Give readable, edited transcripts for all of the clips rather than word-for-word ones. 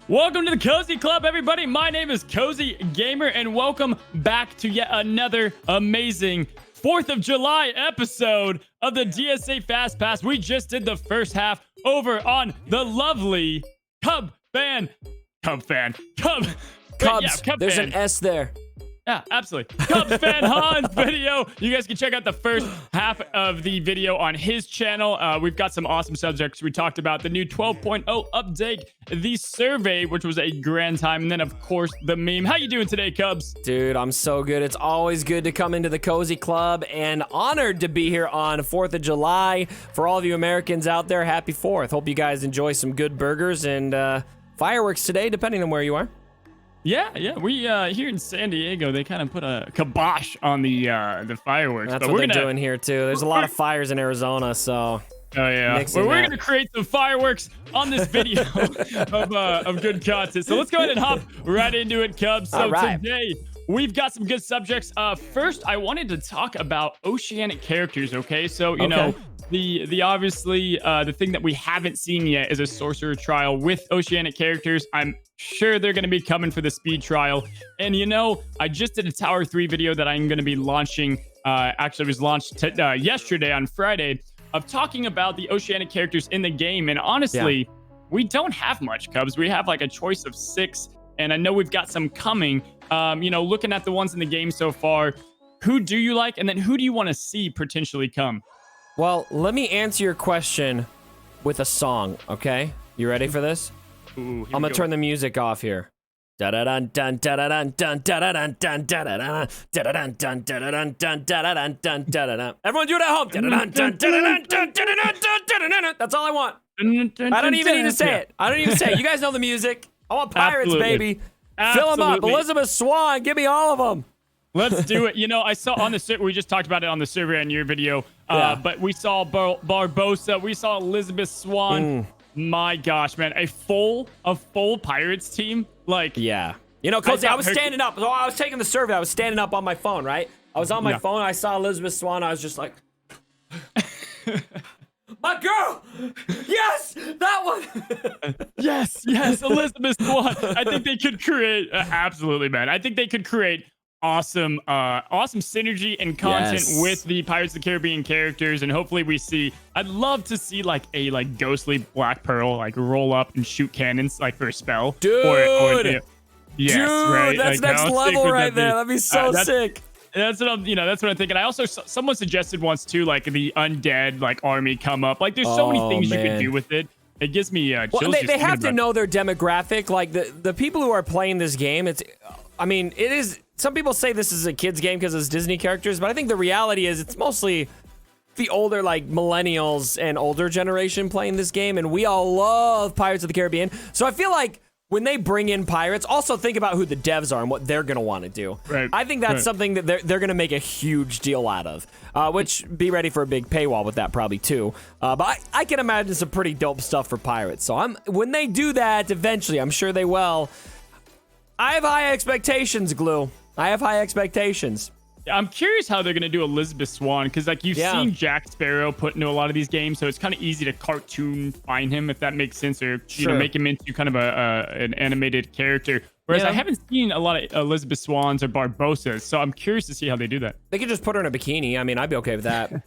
Welcome to the Cozy Club, everybody. My name is Cozy Gamer, and welcome back to yet another amazing 4th of July episode of the DSA FastPass. We just did the first half over on the lovely Cubs. There's Fan. an S there. Yeah, absolutely. CubsFanHan's video. You guys can check out the first half of the video on his channel. We've got some awesome subjects. We talked about the new 12.0 update, the survey, which was a grand time, and then, of course, the meme. How you doing today, Cubs? Dude, I'm so good. It's always good to come into the Cozy Club, and honored to be here on 4th of July. For all of you Americans out there, happy 4th. Hope you guys enjoy some good burgers and fireworks today, depending on where you are. Yeah. We here in San Diego, they kind of put a kibosh on the fireworks. That's what they're doing here too. There's a lot of fires in Arizona, so. Oh yeah. Well, we're gonna create some fireworks on this video of good content. So let's go ahead and hop right into it, Cubs. So today we've got some good subjects. First, I wanted to talk about oceanic characters. Okay, so you know. The obviously the thing that we haven't seen yet is a sorcerer trial with oceanic characters. I'm sure they're going to be coming for the speed trial. And you know, I just did a Tower 3 video that I'm going to be launching. Actually, it was launched yesterday on Friday, of talking about the oceanic characters in the game. And honestly, we don't have much, Cubs. We have like a choice of 6, and I know we've got some coming. You know, looking at the ones in the game so far, who do you like, and then who do you want to see potentially come? Well, let me answer your question with a song, okay? You ready for this? Ooh, I'm gonna turn the music off here. Everyone do it at home. That's all I want. I don't even need to say it. You guys know the music. I want pirates, baby. Fill them up. Elizabeth Swan, give me all of them. Let's do it. You know, I saw on the we just talked about it on the survey on your video, but we saw Barbosa, we saw Elizabeth Swan. My gosh, man, a full pirates team, like you know, Cozy, I was standing up. I was taking the survey. I was standing up on my phone, right? I was on my phone. I saw Elizabeth Swan. I was just like, my girl, yes, that one. yes, Elizabeth Swan. I think they could create absolutely, man. I think they could create awesome synergy and content with the Pirates of the Caribbean characters, and hopefully we see. I'd love to see like a ghostly Black Pearl like roll up and shoot cannons like for a spell, dude. Right? That's like, next level right there. That'd be so sick. That's what I'm thinking. I also someone suggested once too, like the undead like army come up. Like there's so many things you can do with it. It gives me chills. Well, they have to know their demographic. Like the people who are playing this game. It is. Some people say this is a kid's game because it's Disney characters, but I think the reality is it's mostly the older, like millennials and older generation playing this game, and we all love Pirates of the Caribbean. So I feel like when they bring in pirates, also think about who the devs are and what they're going to want to do. Right. I think that's something that they're going to make a huge deal out of, which be ready for a big paywall with that probably too. But I can imagine some pretty dope stuff for pirates. So when they do that eventually, I'm sure they will. I have high expectations, Glue. I have high expectations. I'm curious how they're going to do Elizabeth Swan, because like you've seen Jack Sparrow put into a lot of these games, so it's kind of easy to cartoon find him, if that makes sense, or you know, make him into kind of an animated character. Whereas I haven't seen a lot of Elizabeth Swans or Barbosas, so I'm curious to see how they do that. They could just put her in a bikini. I mean, I'd be okay with that.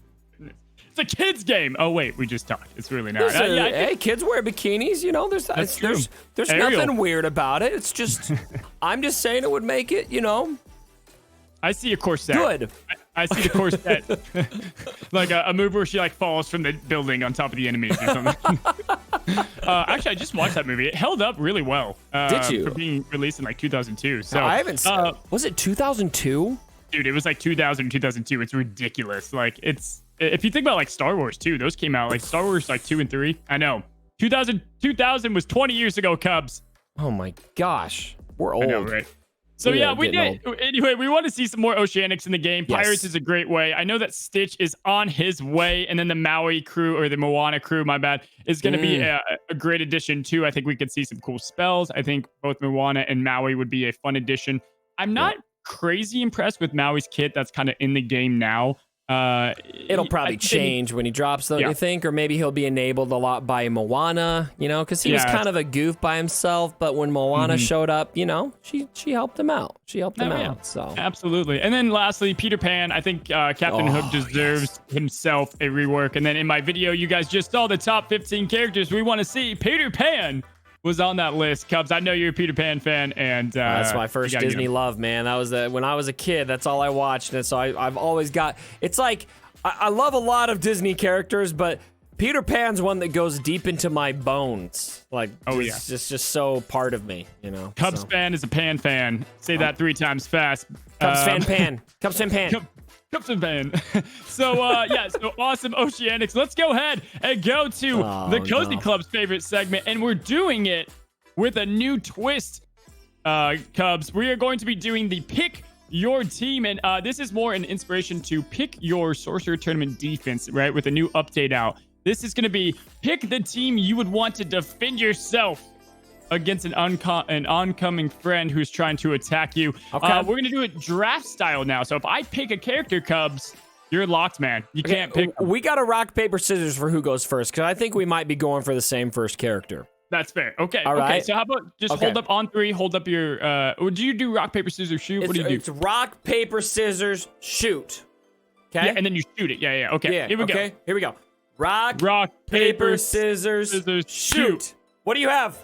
It's a kid's game. Oh wait, we just talked. It's really not. Hey, kids wear bikinis. You know, there's nothing weird about it. It's just, I'm just saying it would make it. You know. I see a corset. Good. I see the corset. Like a move where she like falls from the building on top of the enemies or something. Actually, I just watched that movie. It held up really well. Did you? For being released in like 2002. So no, I haven't seen was it 2002? Dude, it was like 2000 or 2002. It's ridiculous. Like it's, if you think about like Star Wars too, those came out like Star Wars like 2 and 3. I know. 2000 was 20 years ago, Cubs. Oh my gosh. We're old. I know, right? So yeah, we did. Anyway, we want to see some more oceanics in the game. Pirates is a great way. I know that Stitch is on his way, and then the Maui crew, or the Moana crew, my bad, is going to be a great addition too. I think we could see some cool spells. I think both Moana and Maui would be a fun addition. I'm not crazy impressed with Maui's kit that's kind of in the game now. It'll probably change when he drops, though, you think? Or maybe he'll be enabled a lot by Moana, you know, because he was kind of a goof by himself, but when Moana showed up, you know, she helped him out. She helped him out, so. Absolutely. And then lastly, Peter Pan. I think Captain Hook deserves himself a rework. And then in my video, you guys just saw the top 15 characters we want to see. Peter Pan was on that list. Cubs, I know you're a Peter Pan fan, and that's my first Disney love, man. That was when I was a kid. That's all I watched, and so I've always got. It's like I love a lot of Disney characters, but Peter Pan's one that goes deep into my bones. Like, it's just so part of me, you know. Cubs fan is a Pan fan. Say that 3 times fast. Cubs fan pan. Cubs fan pan. Cubs fan. So so awesome Oceanics. Let's go ahead and go to the Cozy Club's favorite segment, and we're doing it with a new twist. Cubs, we are going to be doing the pick your team, and this is more an inspiration to pick your Sorcerer Tournament defense, right? With a new update out. This is going to be pick the team you would want to defend yourself against an oncoming friend who's trying to attack you. Okay. We're going to do it draft style now. So if I pick a character, Cubs, you're locked, man. You can't pick. We got to rock, paper, scissors for who goes first, because I think we might be going for the same first character. That's fair. Okay. All right. Okay. So how about just hold up on 3, hold up your, would you do rock, paper, scissors, shoot? What do you do? It's rock, paper, scissors, shoot. Okay. Yeah, and then you shoot it. Yeah. Okay. Yeah. Here we go. Here we go. Rock, paper, scissors, shoot. What do you have?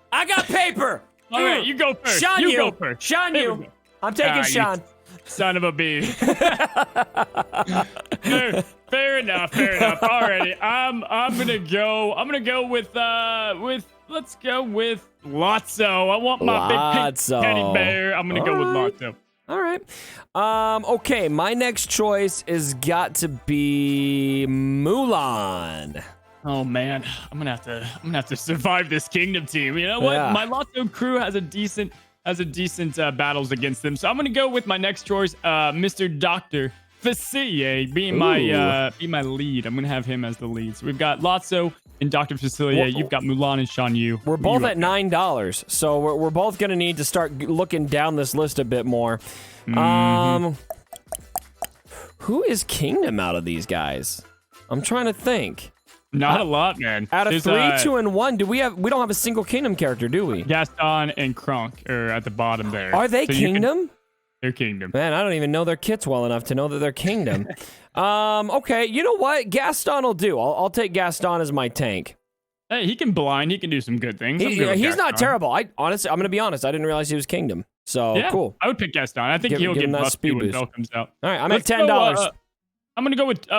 I got paper. All right, you go first. Sean, you go first. Sean, you. I'm taking Sean. Son of a bee. fair enough. Alrighty, I'm gonna go with let's go with Lotso. I want my big pink teddy bear. I'm gonna go with Lotso. All right. Okay, my next choice is got to be Mulan. Oh man, I'm gonna have to survive this kingdom team. You know what? Yeah. My Lotso crew has a decent battles against them. So I'm gonna go with my next choice, Mr. Dr. Facilier being my lead. I'm gonna have him as the lead. So we've got Lotso and Dr. Facilier. You've got Mulan and Shan Yu. We're both at $9, so we're both gonna need to start looking down this list a bit more. Who is Kingdom out of these guys? I'm trying to think. Not a lot, man. Out of 3, 2, and 1, we don't have a single Kingdom character, do we? Gaston and Kronk are at the bottom there. Are they Kingdom? They're Kingdom. Man, I don't even know their kits well enough to know that they're Kingdom. Okay, you know what? Gaston will do. I'll take Gaston as my tank. Hey, he can blind. He can do some good things. He's not terrible. Honestly, I'm gonna be honest. I didn't realize he was Kingdom. So yeah, cool. I would pick Gaston. I think he'll get busty when Bell comes out. All right, I'm at $10. I'm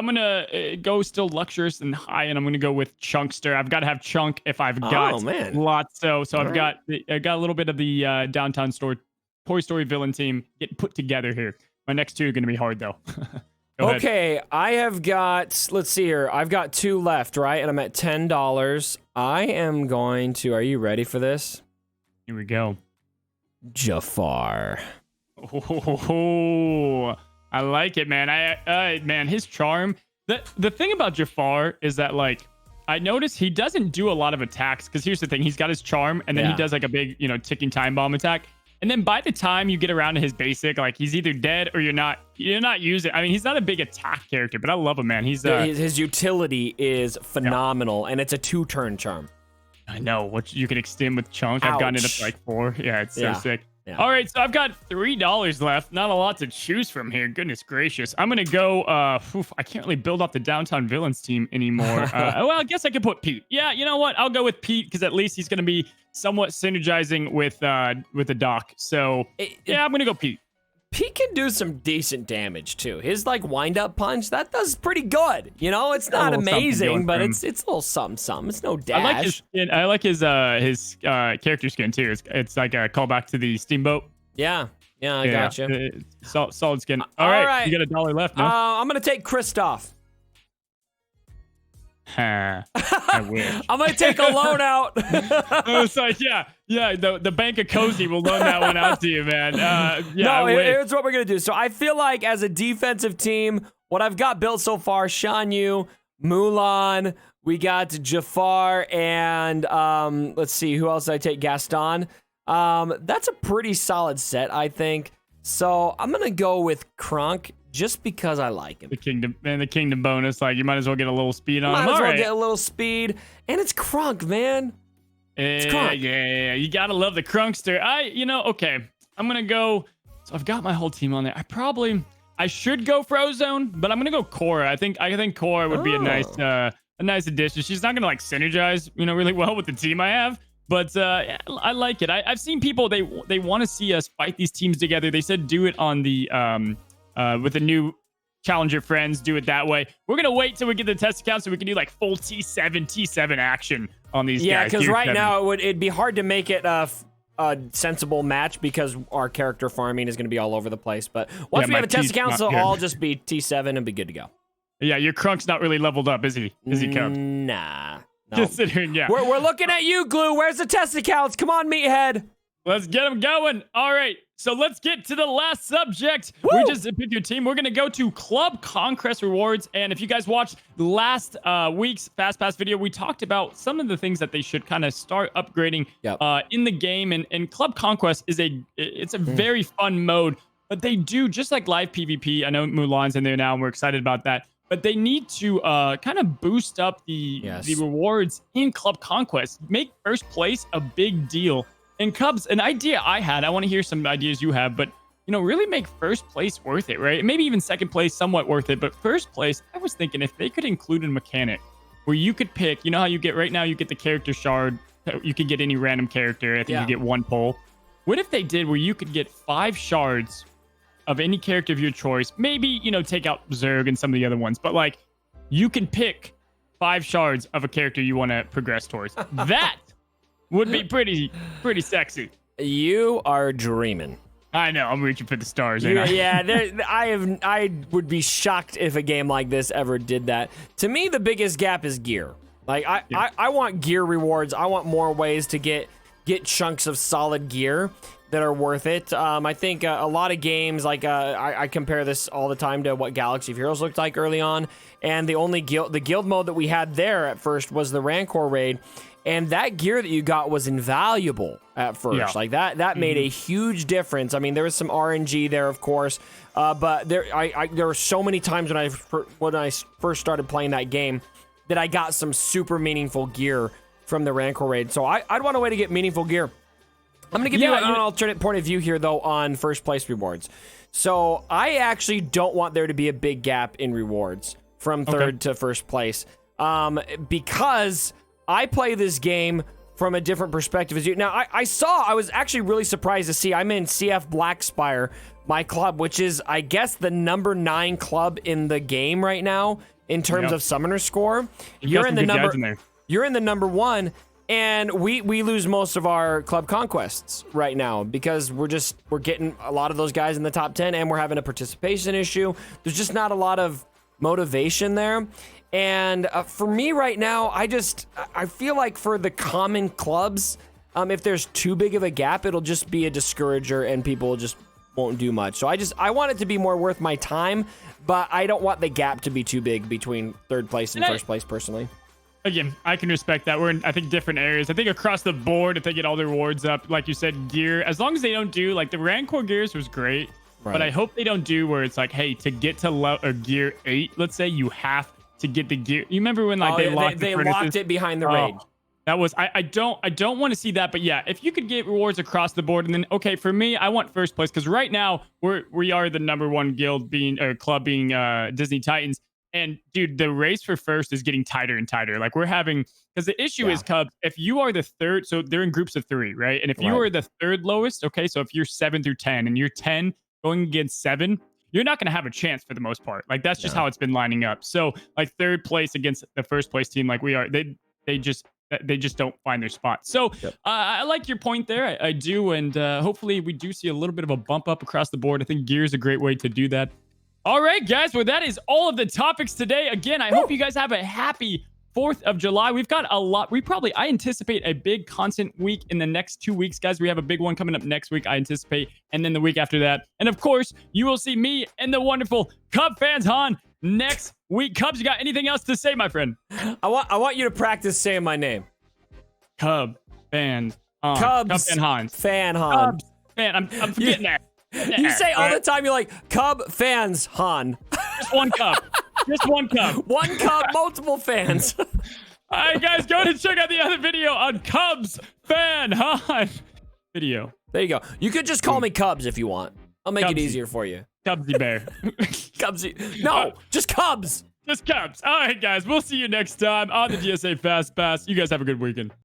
gonna go still luxurious and high, and I'm gonna go with Chunkster. I've got to have Chunk if I've got lots. So I've got a little bit of the downtown Toy Story villain team getting put together here. My next 2 are gonna be hard though. Okay, I have got. Let's see here. I've got 2 left, right? And I'm at $10. I am going to. Are you ready for this? Here we go. Jafar. Oh, I like it, man. Man, his charm. The thing about Jafar is that, like, I noticed he doesn't do a lot of attacks, because here's the thing. He's got his charm, and then he does, like, a big, ticking time bomb attack. And then by the time you get around to his basic, like, he's either dead or you're not using. I mean, he's not a big attack character, but I love him, man. He's his utility is phenomenal, and it's a 2-turn charm. I know. What you can extend with Chunk. I've gotten it up to like 4. Yeah, it's so sick. Yeah. All right, so I've got $3 left. Not a lot to choose from here. Goodness gracious. I'm gonna go. I can't really build up the downtown villains team anymore. Well, I guess I could put Pete. Yeah, you know what? I'll go with Pete, because at least he's gonna be somewhat synergizing with the Doc. So yeah, I'm gonna go Pete. Pete can do some decent damage too. His like wind-up punch, that does pretty good. It's not amazing, but it's a little something. It's no dash. I like his skin. I like his character skin too. It's like a callback to the Steamboat. Yeah, I gotcha. Solid skin. All right, you got $1 left now. I'm gonna take Kristoff. I wish. I'm gonna take a loan out. It's like, the Bank of Cozy will loan that one out to you, man. Here's what we're gonna do. So I feel like as a defensive team, what I've got built so far: Shan Yu, Mulan, we got Jafar, and let's see, who else did I take? Gaston. That's a pretty solid set, I think. So I'm gonna go with Kronk just because I like him. The kingdom bonus, like you might as well get a little speed on him. Might as well get a little speed, and it's Crunk, man. It's Crunk. Yeah, you gotta love the Crunkster. Okay, I'm gonna go. So I've got my whole team on there. I should go Frozone, but I'm gonna go Cora. I think Cora would be a nice addition. She's not gonna like synergize, really well with the team I have. But I like it. I've seen people, they want to see us fight these teams together. They said do it on the with the new Challenger friends, do it that way. We're going to wait till we get the test account so we can do like full T7 action on these guys. Yeah, because right now it'd be hard to make it a sensible match because our character farming is going to be all over the place. But once we have a test account, so I'll just be T7 and be good to go. Yeah, your Crunk's not really leveled up, is he? Is he, Cub? Nah. No. Considering, yeah. We're looking at you, Glue. Where's the test accounts? Come on, meathead. Let's get them going. All right. So let's get to the last subject. Woo! We just picked your team. We're going to go to Club Conquest Rewards. And if you guys watched last week's FastPass video, we talked about some of the things that they should kind of start upgrading in the game. And Club Conquest is a very fun mode. But they do, just like live PvP. I know Mulan's in there now, and we're excited about that. But they need to kind of boost up the rewards in Club Conquest. Make first place a big deal. And Cubs, an idea I had, I want to hear some ideas you have, but, really make first place worth it, right? Maybe even second place somewhat worth it. But first place, I was thinking if they could include a mechanic where you could pick, how you get right now, you get the character shard. You could get any random character. I think you get one pull. What if they did where you could get 5 shards of any character of your choice? Maybe, take out Zerg and some of the other ones, but like you can pick 5 shards of a character you want to progress towards. That would be pretty sexy. You are dreaming. I know. I'm reaching for the stars. I would be shocked if a game like this ever did that. To me, the biggest gap is gear. Like I want gear rewards. I want more ways to get chunks of solid gear that are worth it. I think a lot of games, like I compare this all the time to what Galaxy of Heroes looked like early on, and the guild mode that we had there at first was the Rancor raid, and that gear that you got was invaluable at first. Yeah. Like that made a huge difference. I mean, there was some RNG there, of course, but there were so many times when I first started playing that game that I got some super meaningful gear from the Rancor raid. So I'd want a way to get meaningful gear. I'm going to give you an alternate point of view here, though, on first place rewards. So I actually don't want there to be a big gap in rewards from third to first place because I play this game from a different perspective as you. Now, I was actually really surprised to see I'm in CF Blackspire, my club, which is, I guess, the number 9 club in the game right now in terms of summoner score. You're in the number 1. And we lose most of our club conquests right now because we're getting a lot of those guys in the top 10 and we're having a participation issue. There's just not a lot of motivation there. And for me right now, I feel like for the common clubs, if there's too big of a gap, it'll just be a discourager and people just won't do much. So I want it to be more worth my time, but I don't want the gap to be too big between third place and first place personally. Again, I can respect that. We're in, I think, different areas. I think across the board, if they get all their rewards up, like you said, gear, as long as they don't do, like the Rancor gears was great, but I hope they don't do where it's like, hey, to get to gear 8, let's say, you have to get the gear. You remember when like they locked it behind the raid? That was, I don't want to see that, but yeah, if you could get rewards across the board, and then, okay, for me, I want first place, because right now, we are the number 1 guild club being Disney Titans. And dude, the race for first is getting tighter and tighter. Like we're having, because the issue is, Cubs, if you are the third, so they're in groups of 3, right? And if you are the third lowest, okay, so if you're 7 through 10 and you're 10 going against 7, you're not going to have a chance for the most part. Like that's just how it's been lining up. So like third place against the first place team, like we are, they just don't find their spot. So I like your point there. I do. And hopefully we do see a little bit of a bump up across the board. I think gear is a great way to do that. All right, guys. Well, that is all of the topics today. Again, I hope you guys have a happy 4th of July. We've got a lot. I anticipate a big content week in the next 2 weeks, guys. We have a big one coming up next week, I anticipate, and then the week after that. And of course, you will see me and the wonderful CubsFanHan next week. Cubs, you got anything else to say, my friend? I want you to practice saying my name. CubsFanHan. CubsFanHan. I'm forgetting that. You say all the time, you're like, Cub fans, Han. Just one cup. Just one cup. One cup, multiple fans. All right, guys, go ahead and check out the other video on Cubs Fan Han video. There you go. You could just call me Cubs if you want. I'll make it easier for you. Cubsy Bear. Cubsy. No, just Cubs. Just Cubs. All right, guys, we'll see you next time on the DSA FastPass. You guys have a good weekend.